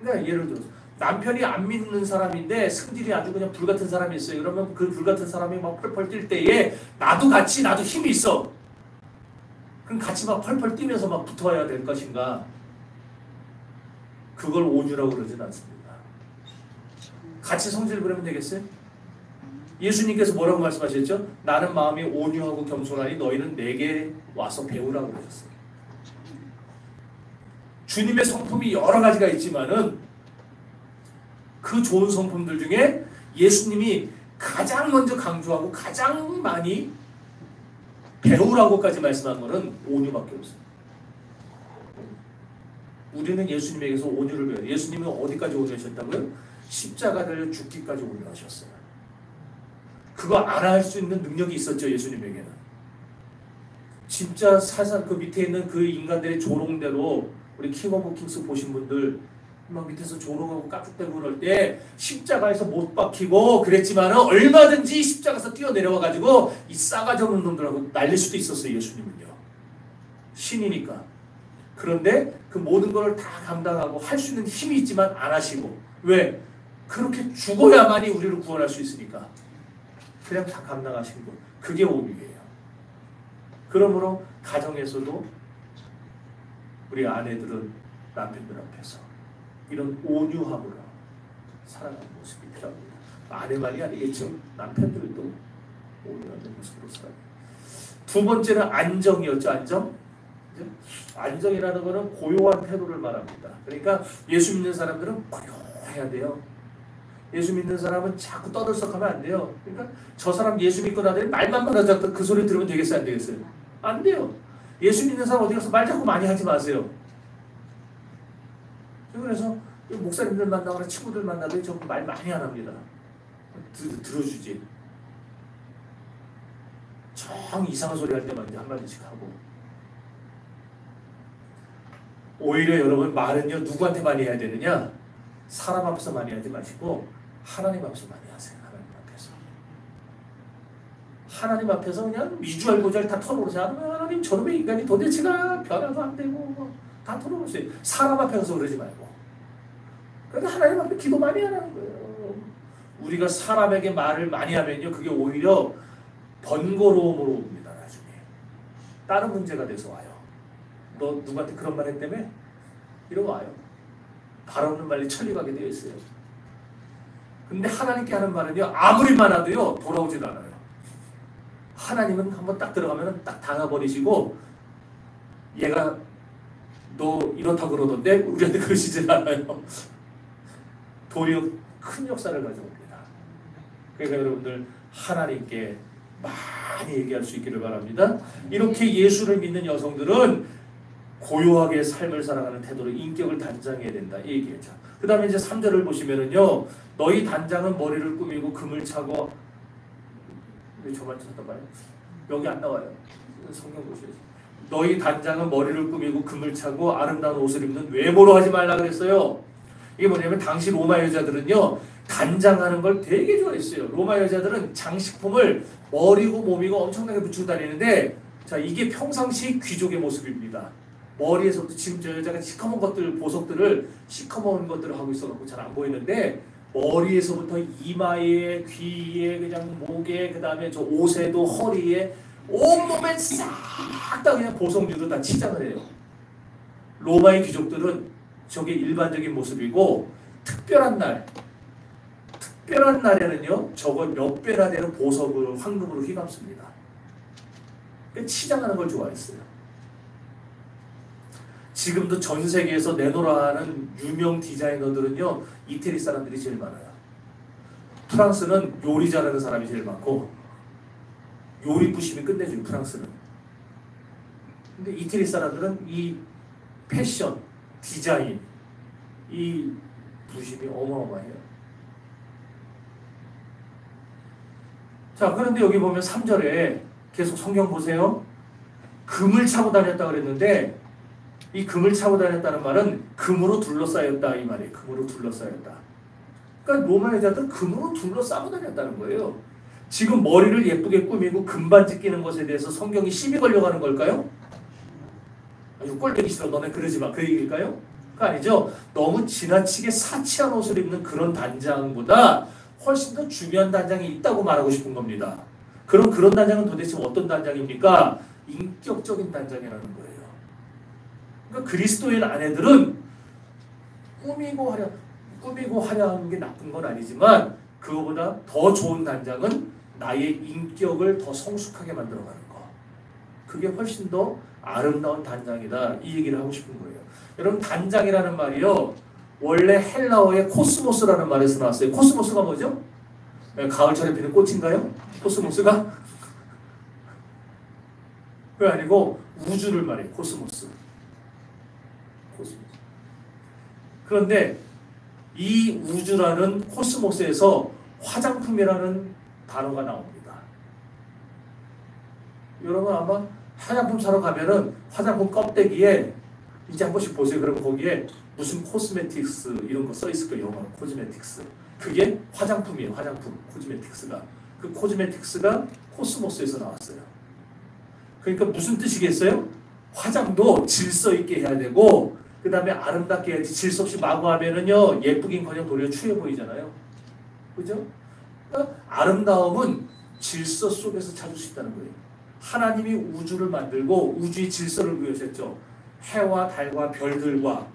그러니까 예를 들어서 남편이 안 믿는 사람인데 성질이 아주 그냥 불같은 사람이 있어요. 그러면 그 불같은 사람이 막 펄펄 뛸 때에 나도 힘이 있어. 그럼 같이 막 펄펄 뛰면서 막 붙어야 될 것인가? 그걸 온유라고 그러진 않습니다. 같이 성질 부리면 되겠어요? 예수님께서 뭐라고 말씀하셨죠? 나는 마음이 온유하고 겸손하니 너희는 내게 와서 배우라고 그러셨어요. 주님의 성품이 여러 가지가 있지만은 그 좋은 성품들 중에 예수님이 가장 먼저 강조하고 가장 많이 배우라고까지 말씀한 것은 온유밖에 없어요. 우리는 예수님에게서 온유를 배워요. 예수님은 어디까지 온유하셨다고요? 십자가 달려 죽기까지 온유하셨어요. 그거 안 할 수 있는 능력이 있었죠. 예수님에게는. 진짜 사상 그 밑에 있는 그 인간들의 조롱대로 우리 킹 오브 킹스 보신 분들 막 밑에서 조롱하고 깍둑대고 그럴 때 십자가에서 못 박히고 그랬지만은 얼마든지 십자가에서 뛰어내려와 가지고 이 싸가지 없는 놈들하고 날릴 수도 있었어요. 예수님은요. 신이니까. 그런데 그 모든 걸 다 감당하고 할 수 있는 힘이 있지만 안 하시고. 왜? 그렇게 죽어야만이 우리를 구원할 수 있으니까. 그냥 다 감당하신 분. 그게 온유예요. 그러므로 가정에서도 우리 아내들은 남편들 앞에서 이런 온유함으로 살아가는 모습이 필요합니다. 아내만이 아니겠죠. 남편들도 온유한 모습으로 살아요. 두 번째는 안정이었죠. 안정. 안정이라는 것은 고요한 태도를 말합니다. 그러니까 예수 믿는 사람들은 고요해야 돼요. 예수 믿는 사람은 자꾸 떠들썩하면 안 돼요. 그러니까 저 사람 예수 믿고 나더니 말만 많아졌다 그 소리 들으면 되겠어요? 안 되겠어요? 안 돼요. 예수 믿는 사람 어디 가서 말 자꾸 많이 하지 마세요. 그래서 목사님들 만나거나 친구들 만나도 저 말 많이 안 합니다. 들어주지. 정 이상한 소리 할 때만 이제 한마디씩 하고. 오히려 여러분 말은요 누구한테 많이 해야 되느냐? 사람 앞에서 많이 하지 마시고 하나님 앞에서 많이 하세요. 하나님 앞에서. 하나님 앞에서 그냥 미주알고잘 다 털어놓으세요. 하나님 저놈의 인간이 도대체가 변화도 안 되고 다 털어놓으세요. 사람 앞에 가서 그러지 말고. 그러니까 하나님 앞에 기도 많이 하라는 거예요. 우리가 사람에게 말을 많이 하면요 그게 오히려 번거로움으로 옵니다. 나중에. 다른 문제가 돼서 와요. 너 누구한테 그런 말 했다며? 이러고 와요. 발 없는 말이 천리가게 되어 있어요. 근데 하나님께 하는 말은요, 아무리 많아도요 돌아오질 않아요. 하나님은 한번 딱 들어가면 딱 닫아버리시고, 얘가 너 이렇다 그러던데 우리한테 그러시질 않아요. 도리어 큰 역사를 가져옵니다. 그러니까 여러분들 하나님께 많이 얘기할 수 있기를 바랍니다. 이렇게 예수를 믿는 여성들은 고요하게 삶을 살아가는 태도로 인격을 단장해야 된다, 이 얘기죠. 그 다음에 이제 3절을 보시면은요, 너희 단장은 머리를 꾸미고 금을 차고, 왜 저만 찾단 말이에요? 여기 안 나와요. 성경 보셔야지. 너희 단장은 머리를 꾸미고 금을 차고 아름다운 옷을 입는 외모로 하지 말라 그랬어요. 이게 뭐냐면 당시 로마 여자들은요, 단장하는 걸 되게 좋아했어요. 로마 여자들은 장식품을 머리고 몸이고 엄청나게 붙이고 다니는데, 자, 이게 평상시 귀족의 모습입니다. 머리에서부터 지금 저 여자가 시커먼 것들, 보석들을 시커먼 것들을 하고 있어갖고 잘 안 보이는데, 머리에서부터 이마에, 귀에, 그냥 목에, 그 다음에 저 옷에도 허리에, 온몸에 싹 다 그냥 보석류로 다 치장을 해요. 로마의 귀족들은 저게 일반적인 모습이고, 특별한 날에는요, 저거 몇 배나 되는 보석을 황금으로 휘감습니다. 치장하는 걸 좋아했어요. 지금도 전 세계에서 내노라 하는 유명 디자이너들은요, 이태리 사람들이 제일 많아요. 프랑스는 요리 잘하는 사람이 제일 많고, 요리 부심이 끝내줘요, 프랑스는. 근데 이태리 사람들은 이 패션, 디자인, 이 부심이 어마어마해요. 자, 그런데 여기 보면 3절에 계속 성경 보세요. 금을 차고 다녔다 그랬는데, 이 금을 차고 다녔다는 말은 금으로 둘러싸였다, 이 말이에요. 금으로 둘러싸였다. 그러니까 로마 여자들은 금으로 둘러싸고 다녔다는 거예요. 지금 머리를 예쁘게 꾸미고 금반지 끼는 것에 대해서 성경이 시비 걸려가는 걸까요? 아주 꼴보기 싫어, 너네 그러지 마, 그 얘기일까요? 그거 아니죠. 너무 지나치게 사치한 옷을 입는 그런 단장보다 훨씬 더 중요한 단장이 있다고 말하고 싶은 겁니다. 그럼 그런 단장은 도대체 어떤 단장입니까? 인격적인 단장이라는 거예요. 그러니까 그리스도인 아내들은 꾸미고 하려 하는 게 나쁜 건 아니지만, 그거보다 더 좋은 단장은 나의 인격을 더 성숙하게 만들어가는 거. 그게 훨씬 더 아름다운 단장이다, 이 얘기를 하고 싶은 거예요. 여러분, 단장이라는 말이요, 원래 헬라어의 코스모스라는 말에서 나왔어요. 코스모스가 뭐죠? 가을철에 피는 꽃인가요? 코스모스가? 그게 아니고 우주를 말해요. 코스모스. 그런데 이 우주라는 코스모스에서 화장품이라는 단어가 나옵니다. 여러분 아마 화장품 사러 가면은 화장품 껍데기에 이제 한 번씩 보세요. 그러면 거기에 무슨 코스메틱스 이런 거 써 있을 거예요. 영어로 코스메틱스. 그게 화장품이에요. 화장품. 코스메틱스가. 그 코스메틱스가 코스모스에서 나왔어요. 그러니까 무슨 뜻이겠어요? 화장도 질서 있게 해야 되고, 그 다음에 아름답게 해야지. 질서 없이 마구 하면은요, 예쁘긴커녕 도리어 추해 보이잖아요. 그죠? 그러니까 아름다움은 질서 속에서 찾을 수 있다는 거예요. 하나님이 우주를 만들고 우주의 질서를 구하셨죠. 해와 달과 별들과,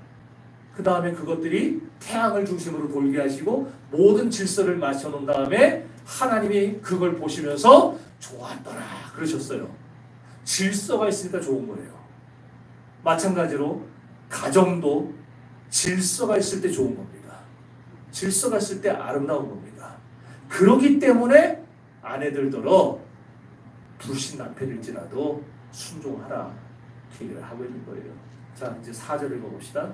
그 다음에 그것들이 태양을 중심으로 돌게 하시고 모든 질서를 맞춰놓은 다음에 하나님이 그걸 보시면서 좋았더라 그러셨어요. 질서가 있으니까 좋은 거예요. 마찬가지로 가정도 질서가 있을 때 좋은 겁니다. 질서가 있을 때 아름다운 겁니다. 그렇기 때문에 아내들더러 불신 남편일지라도 순종하라 얘기를 하고 있는 거예요. 자, 이제 4절 읽어봅시다.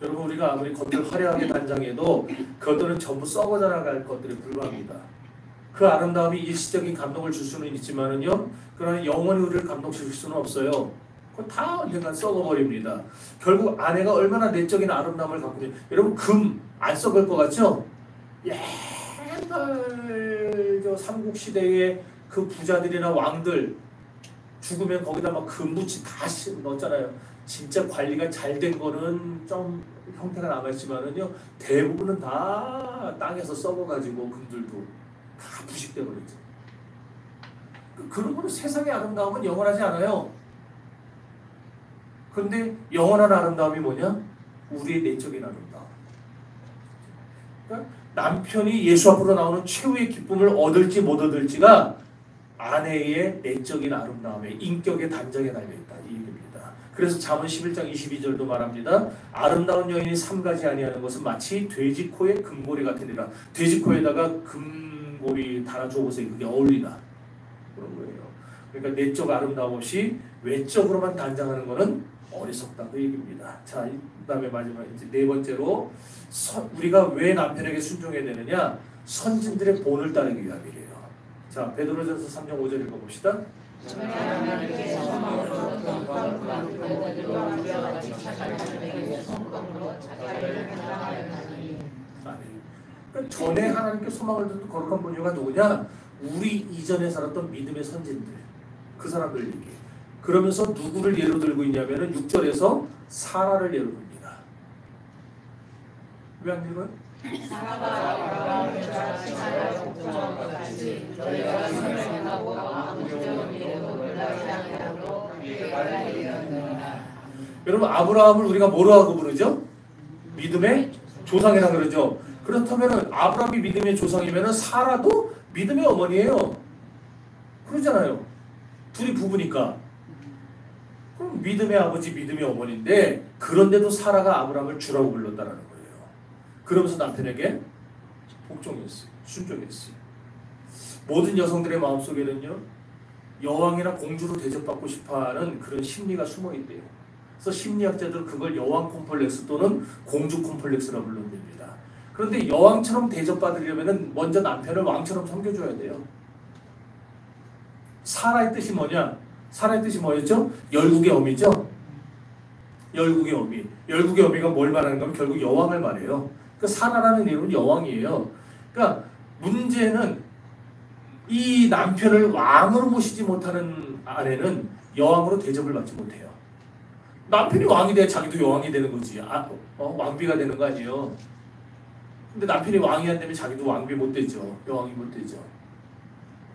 여러분, 우리가 아무리 겉을 화려하게 단장해도 그것들은 전부 썩어져 나갈 것들에 불과합니다. 그 아름다움이 일시적인 감동을 줄 수는 있지만은요, 그러나 영원히 우리를 감동시킬 수는 없어요. 그거 다 언젠간 썩어버립니다. 결국 아내가 얼마나 내적인 아름다움을 갖고 있는지, 여러분 금 안 썩을 것 같죠? 옛날 저 삼국시대의 그 부자들이나 왕들 죽으면 거기다 막 금붙이 다 넣었잖아요. 진짜 관리가 잘 된 거는 좀 형태가 남아있지만은요, 대부분은 다 땅에서 썩어가지고 금들도 다 부식돼 버렸죠. 그러므로 세상의 아름다움은 영원하지 않아요. 그런데 영원한 아름다움이 뭐냐? 우리의 내적인 아름다움. 그러니까 남편이 예수 앞으로 나오는 최후의 기쁨을 얻을지 못 얻을지가 아내의 내적인 아름다움에, 인격의 단정에 달려있다, 이 얘기입니다. 그래서 잠언 11장 22절도 말합니다. 아름다운 여인이 삼가지 아니하는 것은 마치 돼지 코에 금고리 같으니라. 돼지 코에다가 금고리 달아줘 보세요. 그게 어울리나? 그런 거예요. 그러니까 내적 아름다움 없이 외적으로만 단장하는 것은 어리석다, 그 얘기입니다. 자, 그 다음에 마지막 이제 네 번째로 우리가 왜 남편에게 순종해야 되느냐? 선진들의 본을 따르기 위함이래요. 자, 베드로전서 3장 5절 읽어봅시다. 그러니까 전에 하나님께 소망을 두는 거룩한 본류가 누구냐? 우리 이전에 살았던 믿음의 선진들, 그 사람들 얘기해요. 그러면서 누구를 예로 들고 있냐면은 6절에서 사라를 예로 듭니다. 왜 안 읽어요? 여러분, 아브라함을 우리가 뭐로 하고 부르죠? 믿음의 조상이라 그러죠. 그렇다면 아브라함이 믿음의 조상이면 사라도 믿음의 어머니예요. 그러잖아요. 둘이 부부니까. 그럼 믿음의 아버지, 믿음의 어머니인데, 그런데도 사라가 아브라함을 주라고 불렀다라는 거예요. 그러면서 남편에게 복종했어요. 순종했어요. 모든 여성들의 마음속에는요, 여왕이나 공주로 대접받고 싶어하는 그런 심리가 숨어있대요. 그래서 심리학자들은 그걸 여왕 콤플렉스 또는 공주 콤플렉스라고 불렀답니다. 그런데 여왕처럼 대접받으려면 먼저 남편을 왕처럼 섬겨줘야 돼요. 사라의 뜻이 뭐냐? 사라의 뜻이 뭐였죠? 열국의 어미죠? 열국의 어미. 열국의 어미가 뭘 말하는 거면 결국 여왕을 말해요. 그 사라라는 이름은 여왕이에요. 그러니까 문제는 이 남편을 왕으로 모시지 못하는 아내는 여왕으로 대접을 받지 못해요. 남편이 왕이 돼야 자기도 여왕이 되는 거지. 왕비가 되는 거 아니에요. 근데 남편이 왕이 안 되면 자기도 왕비 못 되죠. 여왕이 못 되죠.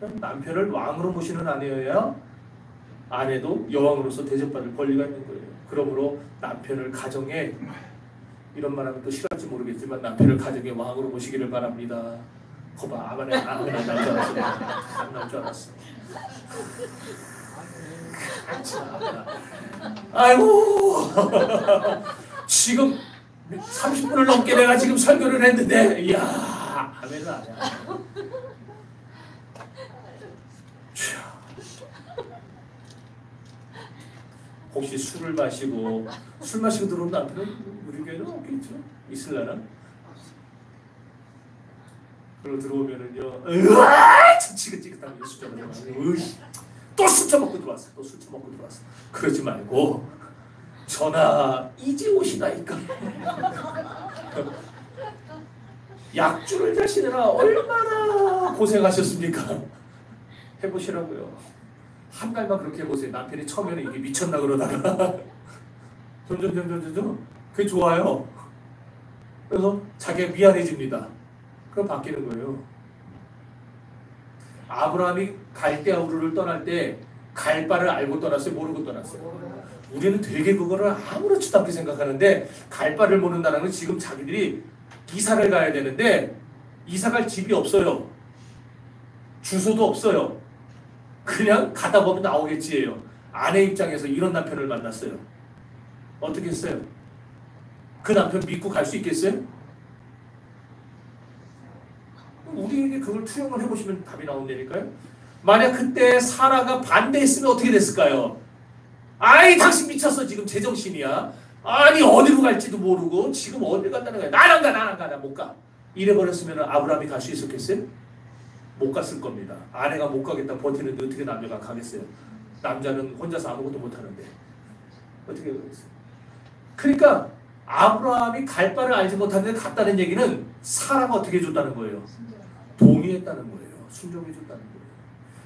남편을 왕으로 모시는 아내여야 아내도 여왕으로서 대접받을 권리가 있는 거예요. 그러므로 남편을 가정에, 이런 말하면 또 싫어할지 모르겠지만 남편을 가정의 왕으로 모시기를 바랍니다. 거봐, 아멘 안 나올 줄 알았어. 안 나올 줄 알았어. 아이고 지금 30분을 넘게 내가 지금 설교를 했는데, 이야, 아멘은 아니야. 혹시 술을 마시고 술 마시고 들어온 남편은 우리 교회는 없겠죠? 있을라나? 그리고 들어오면은요, 으아! 지긋지긋하면 술 처먹고 또 술 처먹고 들어왔어. 또 술 처먹고 들어왔어. 그러지 말고 전하 이제 오시나이까. 약주를 자시느라 얼마나 고생하셨습니까? 해보시라고요. 한 달만 그렇게 해보세요. 남편이 처음에는 이게 미쳤나 그러다가 점점 그게 좋아요. 그래서 자기가 미안해집니다. 그럼 바뀌는 거예요. 아브라함이 갈대아 우르를 떠날 때 갈 바를 알고 떠났어요? 모르고 떠났어요? 우리는 되게 그거를 아무렇지도 않게 생각하는데, 갈 바를 모른다는 건 지금 자기들이 이사를 가야 되는데 이사 갈 집이 없어요. 주소도 없어요. 그냥 가다 보면 나오겠지예요. 아내 입장에서 이런 남편을 만났어요. 어떻게 했어요? 그 남편 믿고 갈 수 있겠어요? 우리에게 그걸 투영을 해보시면 답이 나온다니까요. 만약 그때 사라가 반대했으면 어떻게 됐을까요? 아이 당신 미쳤어, 지금 제정신이야. 아니 어디로 갈지도 모르고 지금 어디 간다는 거야. 난 안 가, 나 못 가. 이래버렸으면 아브라함이 갈 수 있었겠어요? 못 갔을 겁니다. 아내가 못 가겠다 버티는데 어떻게 남자가 가겠어요? 남자는 혼자서 아무것도 못하는데 어떻게 그러겠어요? 그러니까 아브라함이 갈 바를 알지 못하는데 갔다는 얘기는 사라가 어떻게 해줬다는 거예요? 동의했다는 거예요. 순종해줬다는 거예요.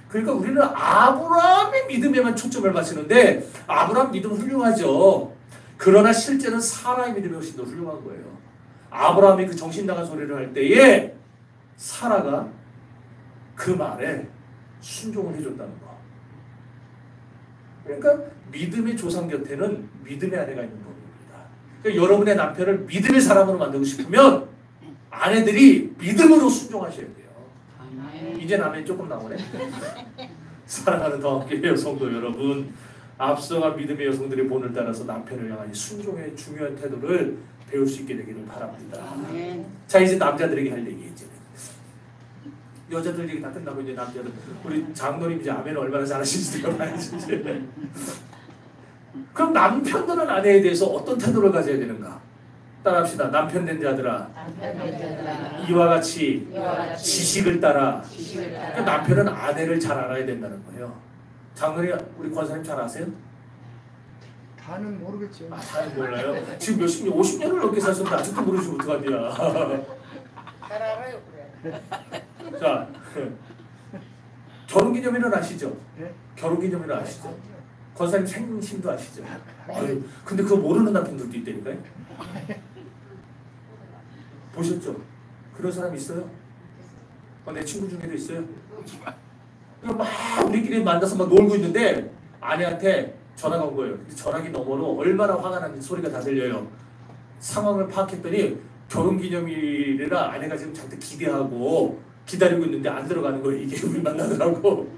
그러니까 우리는 아브라함의 믿음에만 초점을 맞추는데, 아브라함 믿음 훌륭하죠. 그러나 실제는 사라의 믿음이 훨씬 더 훌륭한 거예요. 아브라함이 그 정신 나간 소리를 할 때에 사라가 그 말에 순종을 해줬다는 거. 그러니까 믿음의 조상 곁에는 믿음의 아내가 있는 겁니다. 그러니까 여러분의 남편을 믿음의 사람으로 만들고 싶으면 아내들이 믿음으로 순종하셔야 돼요. 이제 남편이 조금 나오네. 사랑하는 더함교회 여성도 여러분, 앞서간 믿음의 여성들의 본을 따라서 남편을 향한 순종의 중요한 태도를 배울 수 있게 되기를 바랍니다. 자, 이제 남자들에게 할 얘기 이제. 여자들 얘기 다 끝나고 이제 남자들, 우리 장로님 이제 아멘 얼마나 잘하시는지 봐야지. 그럼 남편들은 아내에 대해서 어떤 태도를 가져야 되는가? 따라합시다. 남편 된 자들아, 이와 같이 지식을 따라. 그러니까 남편은 아내를 잘 알아야 된다는 거예요. 장로님, 우리 권사님 잘 아세요? 다는 모르겠죠. 다는 몰라요. 지금 몇십 년, 50년을 넘게 사셨는데 아직도 모르시면 어떡하냐. 잘 알아요, 그래. 자, 결혼기념일은 아시죠? 네? 결혼기념일은 아시죠? 권사님 생신도 아시죠? 아유, 근데 그거 모르는 남편들도 있다니까요. 보셨죠? 그런 사람 있어요? 내 친구 중에도 있어요. 막 우리끼리 만나서 막 놀고 있는데 아내한테 전화가 온 거예요. 전화기 너머로 얼마나 화가 나는지 소리가 다 들려요. 상황을 파악했더니 결혼기념일이라 아내가 지금 잔뜩 기대하고 기다리고 있는데 안 들어가는 거예요. 이게 우리 만나더라고.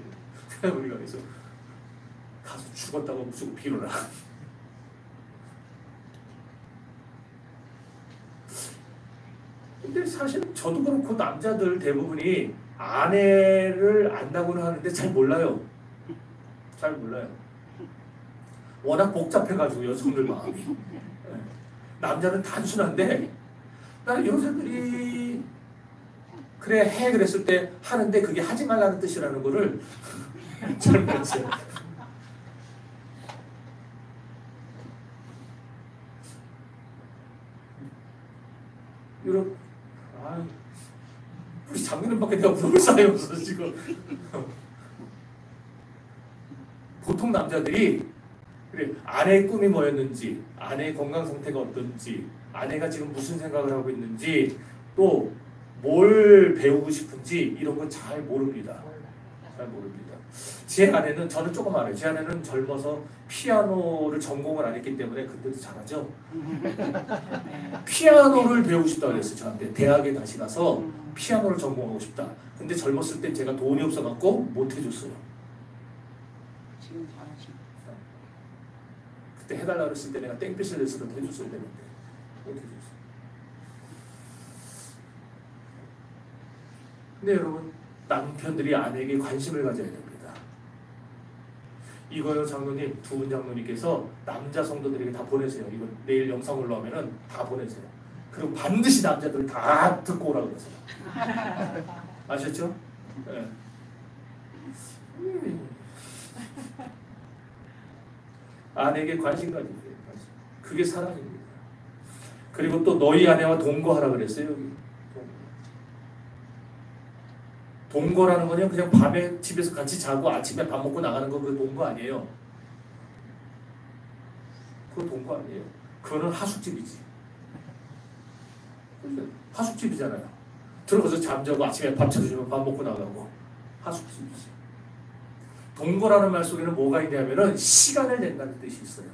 우리가 그래서 가서 죽었다고 무슨 빌어라. 근데 사실 저도 그렇고 남자들 대부분이 아내를 안다고는 하는데 잘 몰라요. 잘 몰라요. 워낙 복잡해가지고 여성들 마음이. 남자는 단순한데 나는 여자들이 그래 해 그랬을 때 하는데 그게 하지 말라는 뜻이라는 거를 잘 몰랐어요. 이런 우리 장로님밖에 내가 물어볼 사람이 없어 지금. 보통 남자들이 그래 아내의 꿈이 뭐였는지, 아내의 건강 상태가 어떤지, 아내가 지금 무슨 생각을 하고 있는지, 또 뭘 배우고 싶은지 이런 건 잘 모릅니다. 잘 모릅니다. 제 아내는 저는 조금 알아요. 제 아내는 젊어서 피아노를 전공을 안 했기 때문에 그때도 잘하죠. 피아노를 배우고 싶다고 그랬어요. 저한테 대학에 다시 가서 피아노를 전공하고 싶다. 근데 젊었을 때 제가 돈이 없어갖고 못 해줬어요. 지금 잘하시네. 그때 해달라고 그랬을 때 내가 땡볕을 내서 해줬어야 되는데 못 해줬어요. 근데 여러분, 남편들이 아내에게 관심을 가져야 됩니다. 이거요, 장로님, 두 분 장로님께서 남자 성도들에게 다 보내세요. 이거 내일 영상 올라오면은 다 보내세요. 그리고 반드시 남자들 다 듣고 오라고 그러세요. 아셨죠? 네. 아내에게 관심 가지세요. 그게 사랑입니다. 그리고 또 너희 아내와 동거하라 그랬어요. 여기. 동거라는 거는 그냥 밤에 집에서 같이 자고 아침에 밥 먹고 나가는 거 그거 동거 아니에요. 그거 동거 아니에요. 그거는 하숙집이지. 하숙집이잖아요. 들어가서 잠자고 아침에 밥 차려주면 밥 먹고 나가고 하숙집이지. 동거라는 말 속에는 뭐가 있냐면은 시간을 낸다는 뜻이 있어요.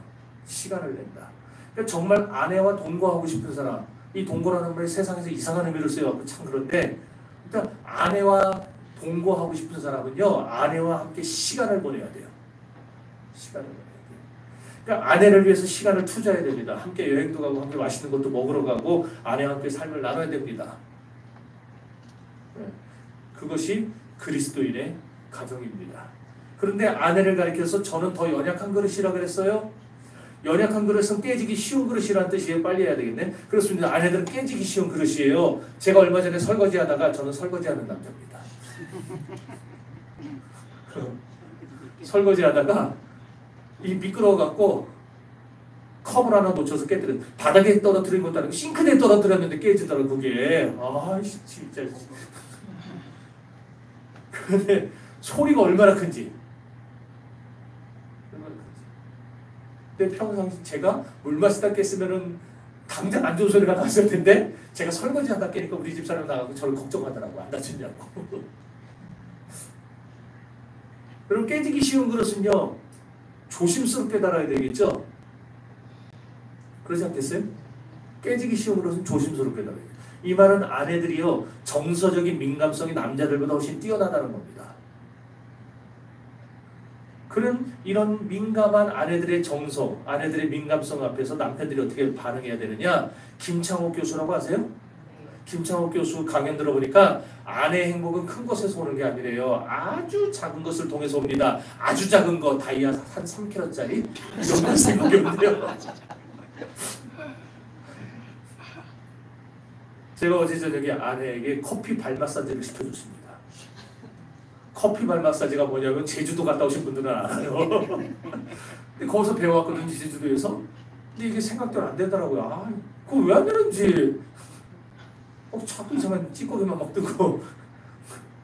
시간을 낸다. 그러니까 정말 아내와 동거하고 싶은 사람, 이 동거라는 말이 세상에서 이상한 의미를 써요. 참 그런데 그러니까 아내와 동거하고 싶은 사람은요, 아내와 함께 시간을 보내야 돼요. 시간을 보내야 돼요. 그러니까 아내를 위해서 시간을 투자해야 됩니다. 함께 여행도 가고 함께 맛있는 것도 먹으러 가고 아내와 함께 삶을 나눠야 됩니다. 네. 그것이 그리스도인의 가정입니다. 그런데 아내를 가리켜서 저는 더 연약한 그릇이라 그랬어요. 연약한 그릇은 깨지기 쉬운 그릇이라는 뜻이에요. 빨리 해야 되겠네. 그렇습니다. 아내들은 깨지기 쉬운 그릇이에요. 제가 얼마 전에 설거지하다가 저는 설거지하는 남자입니다. 설거지하다가 이 미끄러워갖고 컵을 하나 놓쳐서 깨뜨려. 바닥에 떨어뜨린 것도 아니고 싱크대에 떨어뜨렸는데 깨지더라고 그게. 아이씨 진짜. 근데 소리가 얼마나 큰지. 근데 평상시 제가 물 마시다 깼으면은 당장 안 좋은 소리가 났을 텐데 제가 설거지 하다 깨니까 우리 집사람 나가고 저를 걱정하더라고. 안 다쳤냐고. 여러분 깨지기 쉬운 그릇은요 조심스럽게 달아야 되겠죠? 그러지 않겠어요? 깨지기 쉬운 그릇은 조심스럽게 달아야 돼요. 이 말은 아내들이요 정서적인 민감성이 남자들보다 훨씬 뛰어나다는 겁니다. 그런 이런 민감한 아내들의 정서, 아내들의 민감성 앞에서 남편들이 어떻게 반응해야 되느냐? 김창옥 교수라고 아세요? 김창옥 교수 강연 들어보니까 아내의 행복은 큰 것에서 오는 게 아니래요. 아주 작은 것을 통해서 옵니다. 아주 작은 거 다이아 한 3kg짜리 이 정도 생각이 온대요. 제가 어제 저녁에 아내에게 커피 발 마사지를 시켜줬습니다. 커피 발 마사지가 뭐냐면 제주도 갔다 오신 분들은 알아요. 근데 거기서 배워왔거든요, 제주도에서. 근데 이게 생각대로 안 되더라고요. 아, 그거 왜 안 되는지. 자꾸 이상한 찌꺼기만 막 뜨고.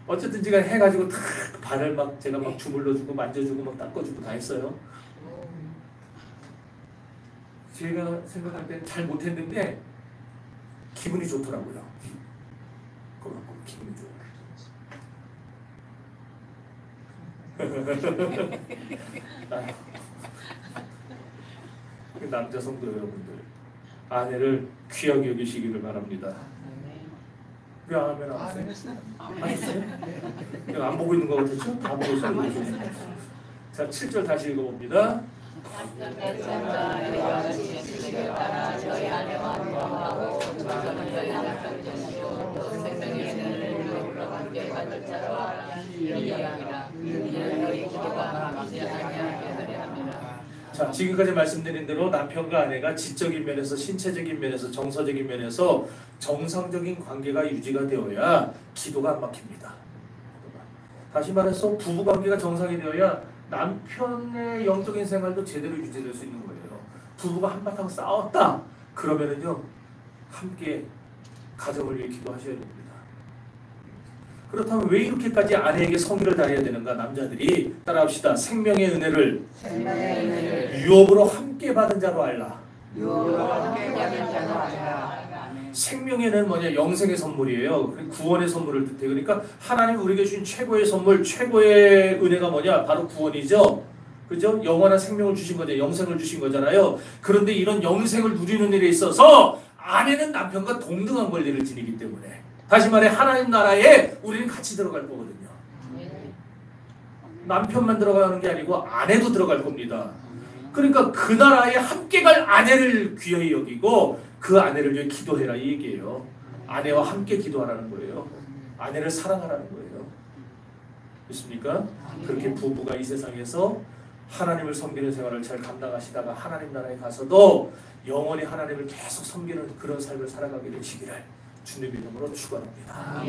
어쨌든 제가 해가지고 탁 발을 막 제가 막 주물러주고 만져주고 막 닦아주고 다 했어요. 제가 생각할 때 잘 못했는데 기분이 좋더라고요. 그거 갖고 기분이 좋아요. 남자 성도 여러분들 아내를 귀하게 여기시기를 바랍니다. 왜 아멘 안 하세요? 안 했어요? 안 보고 있는 거 같았죠? 안 보고 있어요. 자, 7절 다시 읽어봅니다. 자, 지금까지 말씀드린 대로 남편과 아내가 지적인 면에서 신체적인 면에서 정서적인 면에서 정상적인 관계가 유지가 되어야 기도가 안 막힙니다. 다시 말해서 부부관계가 정상이 되어야 남편의 영적인 생활도 제대로 유지될 수 있는 거예요. 부부가 한바탕 싸웠다 그러면은요 함께 가정을 위해 기도하셔야 됩니다. 그렇다면 왜 이렇게까지 아내에게 성의를 다해야 되는가? 남자들이 따라합시다. 생명의 은혜를 유업으로 함께 받은 자로 알라. 생명에는 뭐냐? 영생의 선물이에요. 구원의 선물을 뜻해. 그러니까 하나님 우리에게 주신 최고의 선물, 최고의 은혜가 뭐냐? 바로 구원이죠. 그죠? 영원한 생명을 주신 거죠. 영생을 주신 거잖아요. 그런데 이런 영생을 누리는 일에 있어서 아내는 남편과 동등한 권리를 지니기 때문에 다시 말해 하나님 나라에 우리는 같이 들어갈 거거든요. 남편만 들어가는 게 아니고 아내도 들어갈 겁니다. 그러니까 그 나라에 함께 갈 아내를 귀하게 여기고 그 아내를 위해 기도해라 이 얘기예요. 아내와 함께 기도하라는 거예요. 아내를 사랑하라는 거예요. 그렇습니까? 그렇게 부부가 이 세상에서 하나님을 섬기는 생활을 잘 감당하시다가 하나님 나라에 가서도 영원히 하나님을 계속 섬기는 그런 삶을 살아가게 되시기를 주님의 이름으로 축원합니다.